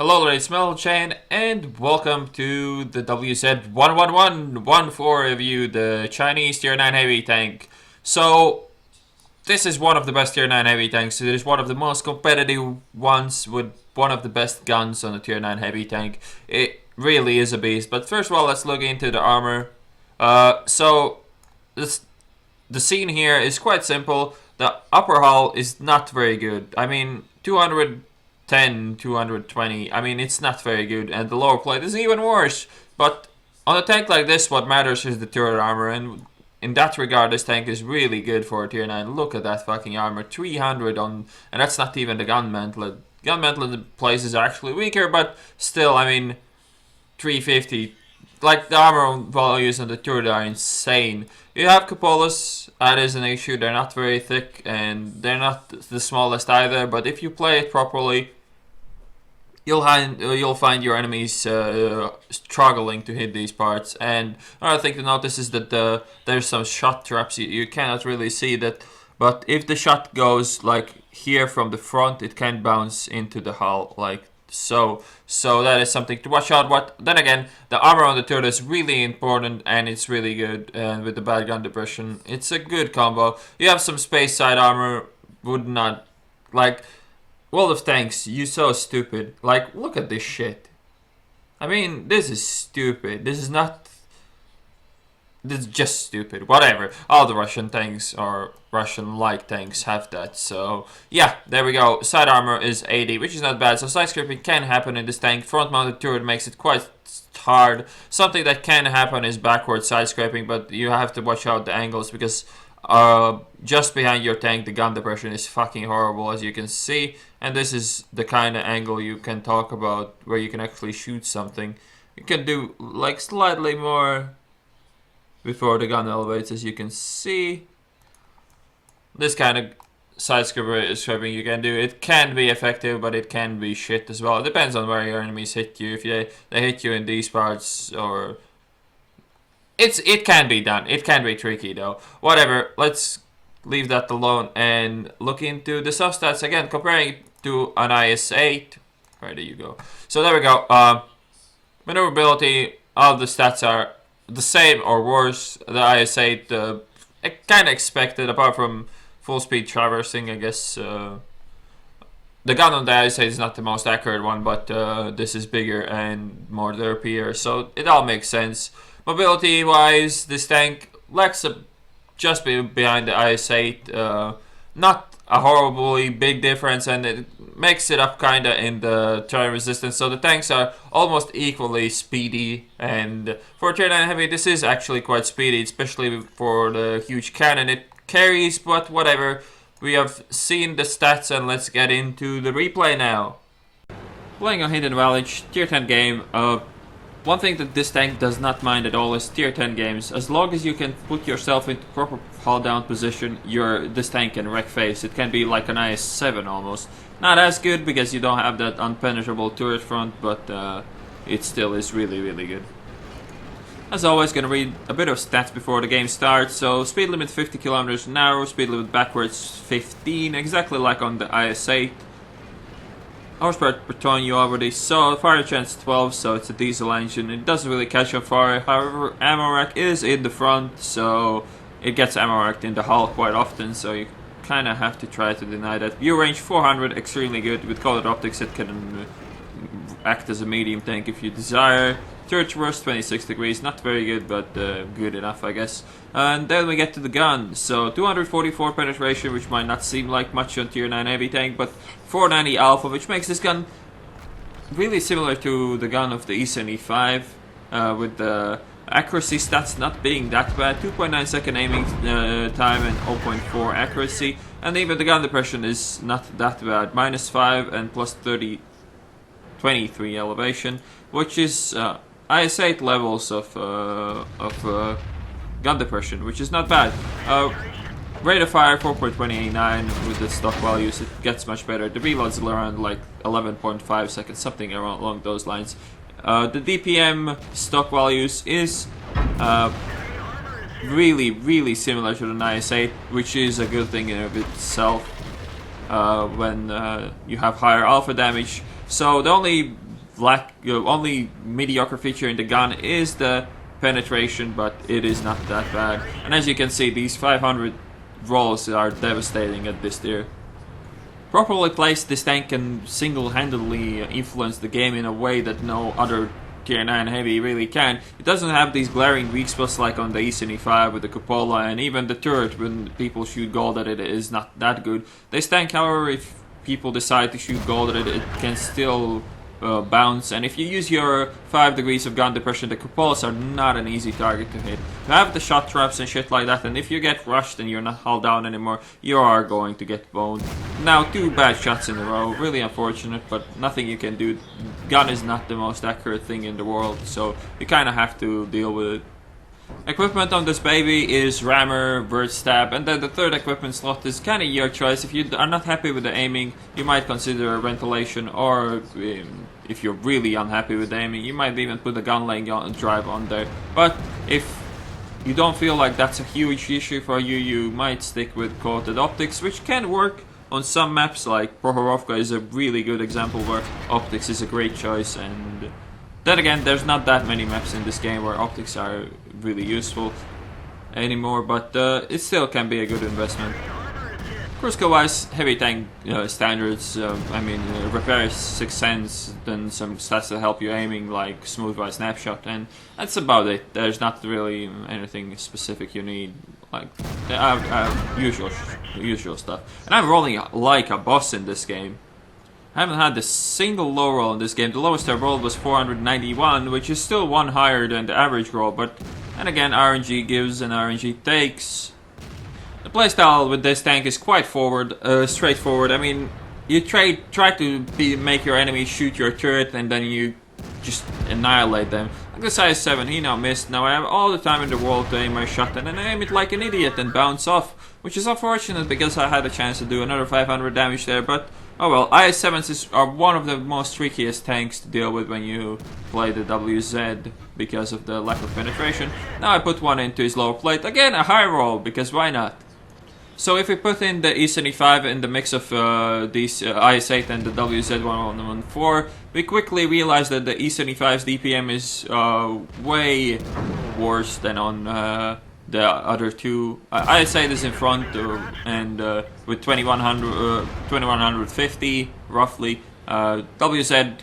Hello, it's Metal Chain, and welcome to the WZ-111 review, the Chinese Tier 9 heavy tank. So, this is one of the best Tier 9 heavy tanks. It is one of the most competitive ones with one of the best guns on the Tier 9 heavy tank. It really is a beast. But first of all, let's look into the armor. The scene here is quite simple. The upper hull is not very good. I mean, 210, 220, I mean, it's not very good. And the lower plate is even worse. But on a tank like this, what matters is the turret armor. And in that regard, this tank is really good for a tier 9. Look at that fucking armor. 300 on... And that's not even the gun mantlet. Gun mantlet places are actually weaker, but still, I mean... 350. Like, the armor values on the turret are insane. You have cupolas, that is an issue. They're not very thick, and they're not the smallest either. But if you play it properly, you'll find your enemies struggling to hit these parts. And another thing to notice is that there's some shot traps. You cannot really see that, but if the shot goes like here from the front, it can bounce into the hull like so. So that is something to watch out. But then again, the armor on the turret is really important, and it's really good. And with the bad gun depression, it's a good combo. You have some space side armor, would not like. World of Tanks, you so stupid. Like, look at this shit. I mean, this is stupid. This is not... This is just stupid. Whatever. All the Russian tanks or Russian-like tanks have that. So, yeah, there we go. Side armor is 80, which is not bad. So, side scraping can happen in this tank. Front-mounted turret makes it quite hard. Something that can happen is backward side scraping, but you have to watch out the angles because... just behind your tank, the gun depression is fucking horrible, as you can see. And this is the kind of angle you can talk about where you can actually shoot something. You can do like slightly more before the gun elevates, as you can see. This kind of side scraping you can do. It can be effective, but it can be shit as well. It depends on where your enemies hit you. If they hit you in these parts or... It can be done. It can be tricky though. Whatever. Let's leave that alone and look into the substats again. Comparing it to an IS-8. Where do you go? So there we go. Maneuverability. All the stats are the same or worse. The IS-8 kind of expected, apart from full speed traversing. I guess the gun on the IS-8 is not the most accurate one, but this is bigger and more derpier, so it all makes sense. Mobility wise, this tank lacks just behind the IS-8. Not a horribly big difference, and it makes it up kinda in the terrain resistance. So the tanks are almost equally speedy, and for tier 9 heavy, this is actually quite speedy, especially for the huge cannon it carries. But whatever, we have seen the stats, and let's get into the replay now. Playing on Hidden Village, tier 10 game. One thing that this tank does not mind at all is tier 10 games. As long as you can put yourself into proper hull down position, this tank can wreck face. It can be like an IS-7 almost. Not as good because you don't have that unpenetrable turret front, but it still is really, really good. As always, gonna read a bit of stats before the game starts. So speed limit 50 km an hour, speed limit backwards 15, exactly like on the IS-8. Horsepower per ton you already saw. Fire chance 12, so it's a diesel engine. It doesn't really catch on fire. However, ammo rack is in the front, so it gets ammo racked in the hull quite often, so you kind of have to try to deny that. View range 400, extremely good. With colored optics it can act as a medium tank if you desire. Turret traverse 26 degrees, not very good, but good enough, I guess. And then we get to the gun. So 244 penetration, which might not seem like much on tier 9 heavy tank, but 490 alpha, which makes this gun really similar to the gun of the Eason E5, with the accuracy stats not being that bad. 2.9 second aiming time and 0.4 accuracy, and even the gun depression is not that bad. -5 and plus 23 elevation, which is IS-8 levels of gun depression, which is not bad. Rate of fire 4.289 with the stock values. It gets much better. The reload's around like 11.5 seconds, something along those lines. The DPM stock values is really similar to the IS-8, which is a good thing in of itself when you have higher alpha damage. So the only only mediocre feature in the gun is the penetration, but it is not that bad. And as you can see, these 500 rolls are devastating at this tier. Properly placed, this tank can single-handedly influence the game in a way that no other Tier 9 heavy really can. It doesn't have these glaring weak spots like on the E75 with the cupola, and even the turret, when people shoot gold at it, is not that good. This tank, however, if people decide to shoot gold at it, it can still bounce, and if you use your 5 degrees of gun depression, the cupolas are not an easy target to hit. You have the shot traps and shit like that, and if you get rushed and you're not hull down anymore, you are going to get boned. Now, 2 bad shots in a row, really unfortunate, but nothing you can do. Gun is not the most accurate thing in the world, so you kind of have to deal with it. Equipment on this baby is rammer, bird stab, and then the third equipment slot is kind of your choice. If you are not happy with the aiming, you might consider ventilation, or if you're really unhappy with the aiming, you might even put the gun laying drive on there. But if you don't feel like that's a huge issue for you, you might stick with coated optics, which can work on some maps. Like Prohorovka is a really good example where optics is a great choice, and then again, there's not that many maps in this game where optics are really useful anymore, but it still can be a good investment. Crucible-wise, heavy tank standards, I mean, repair 6 cents, then some stats that help you aiming, like smooth by snapshot, and that's about it. There's not really anything specific you need, like usual stuff. And I'm rolling like a boss in this game. I haven't had a single low roll in this game. The lowest I rolled was 491, which is still one higher than the average roll, but and again, RNG gives and RNG takes. The playstyle with this tank is quite straightforward. I mean, you try to make your enemy shoot your turret, and then you just annihilate them. Like the size 7, he now missed. Now I have all the time in the world to aim my shot, and then I aim it like an idiot and bounce off, which is unfortunate because I had a chance to do another 500 damage there, but oh well. IS-7s are one of the most trickiest tanks to deal with when you play the WZ because of the lack of penetration. Now I put one into his lower plate. Again, a high roll, because why not? So if we put in the E75 in the mix of these IS-8 and the WZ-111, we quickly realize that the E75's DPM is way worse than on the other two. IS-8 is in front and with 2150 roughly. WZ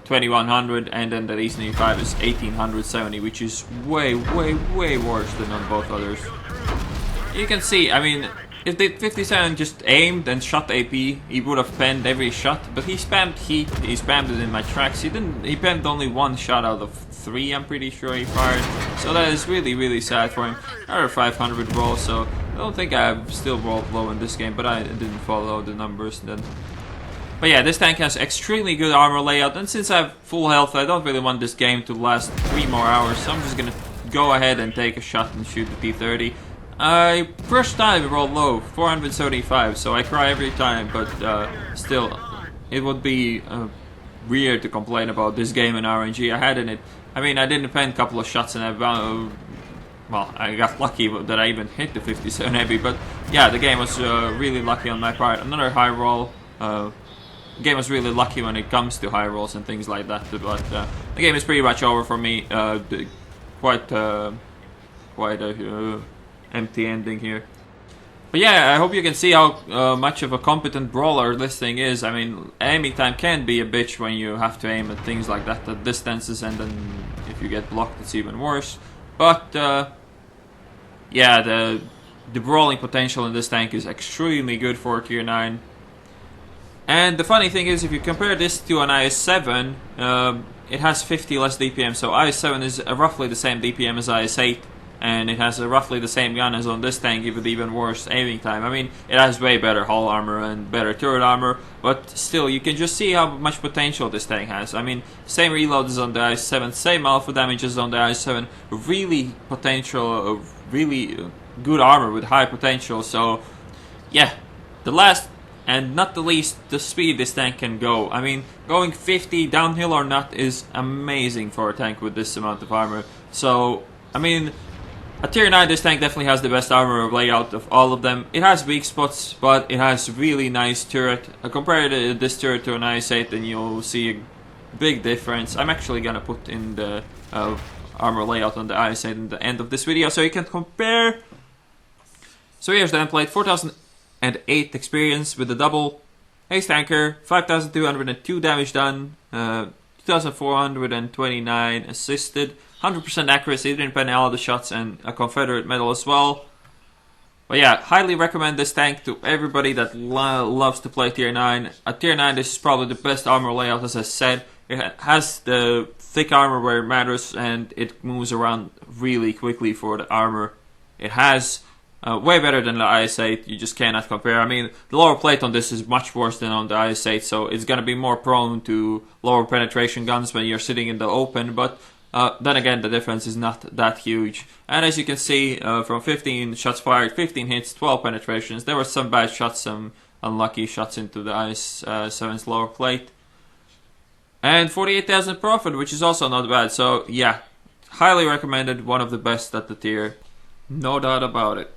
2100, and then the E75 is 1870, which is way worse than on both others. You can see, I mean, if the 57 just aimed and shot AP, he would have penned every shot, but he spammed heat, he spammed it in my tracks. He penned only 1 shot out of 3, I'm pretty sure he fired. So that is really sad for him. Another 500 roll, so I don't think I've still rolled low in this game, but I didn't follow the numbers then. But yeah, this tank has extremely good armor layout, and since I have full health, I don't really want this game to last 3 more hours, so I'm just gonna go ahead and take a shot and shoot the T30. First time I rolled low, 475, so I cry every time, but still, it would be weird to complain about this game in RNG. I had in it, I mean, I didn't pen a couple of shots and well, I got lucky that I even hit the 57 heavy, but yeah, the game was really lucky on my part. Another high roll. The game was really lucky when it comes to high rolls and things like that, but the game is pretty much over for me. Quite a empty ending here. But yeah, I hope you can see how much of a competent brawler this thing is. I mean, aiming time can be a bitch when you have to aim at things like that at distances, and then if you get blocked, it's even worse. But yeah, the brawling potential in this tank is extremely good for Tier 9. And the funny thing is, if you compare this to an IS-7, it has 50 less DPM, so IS-7 is roughly the same DPM as IS-8, and it has roughly the same gun as on this tank, with even worse aiming time. I mean, it has way better hull armor and better turret armor, but still, you can just see how much potential this tank has. I mean, same reload as on the IS-7, same alpha damage as on the IS-7, really potential, really good armor with high potential, so yeah, the last and not the least, the speed this tank can go. I mean, going 50 downhill or not is amazing for a tank with this amount of armor. So, I mean, at Tier 9 this tank definitely has the best armor layout of all of them. It has weak spots, but it has really nice turret. Compare this turret to an IS-8 and you'll see big difference. I'm actually gonna put in the armor layout on the eyesight in the end of this video so you can compare. So here's the template: 4008 experience with the double Ace Tanker, 5202 damage done, 2429 assisted, 100% accuracy, didn't pen all the shots, and a Confederate medal as well. But yeah, highly recommend this tank to everybody that loves to play tier 9. At tier 9, this is probably the best armor layout, as I said. It has the thick armor where it matters, and it moves around really quickly for the armor. It has way better than the IS-8, you just cannot compare. I mean, the lower plate on this is much worse than on the IS-8, so it's gonna be more prone to lower penetration guns when you're sitting in the open, but then again, the difference is not that huge. And as you can see, from 15 shots fired, 15 hits, 12 penetrations. There were some bad shots, some unlucky shots into the IS-7's lower plate. And 48,000 profit, which is also not bad. So yeah, highly recommended, one of the best at the tier. No doubt about it.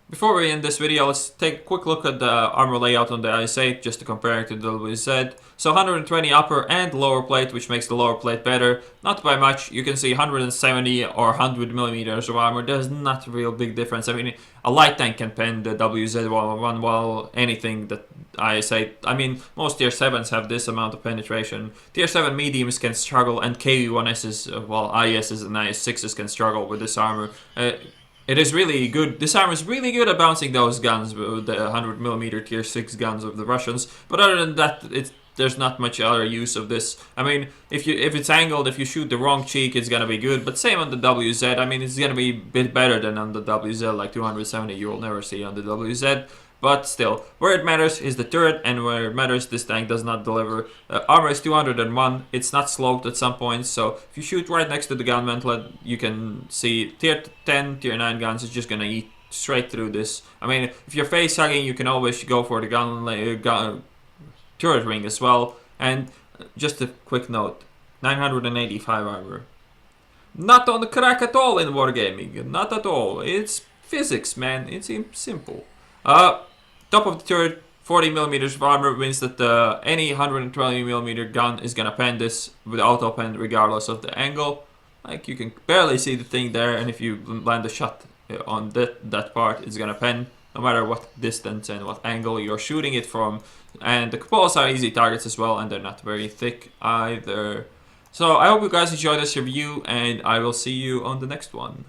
Before we end this video, let's take a quick look at the armor layout on the IS-8 just to compare it to the WZ. So 120 upper and lower plate, which makes the lower plate better. Not by much. You can see 170 or 100 millimeters of armor. There's not a real big difference. I mean, a light tank can pen the WZ-111 while anything that IS-8. I mean, most tier 7s have this amount of penetration. Tier 7 mediums can struggle, and KV-1Ss, well, ISs and IS-6s can struggle with this armor. It is really good. This armor is really good at bouncing those guns, with the 100mm tier 6 guns of the Russians. But other than that, there's not much other use of this. I mean, if it's angled, if you shoot the wrong cheek, it's gonna be good. But same on the WZ. I mean, it's gonna be a bit better than on the WZ, like 270 you will never see on the WZ. But still, where it matters is the turret, and where it matters, this tank does not deliver. Armor is 201, it's not sloped at some points, so if you shoot right next to the gun mantlet, you can see tier 10, tier 9 guns is just gonna eat straight through this. I mean, if you're face hugging, you can always go for the turret ring as well. And just a quick note, 985 armor. Not on the crack at all in wargaming, not at all. It's physics, man, it's simple. Top of the turret, 40mm of armor means that any 120mm gun is gonna pen this with auto pen regardless of the angle. Like, you can barely see the thing there, and if you land a shot on that part, it's gonna pen no matter what distance and what angle you're shooting it from. And the cupolas are easy targets as well, and they're not very thick either. So I hope you guys enjoyed this review, and I will see you on the next one.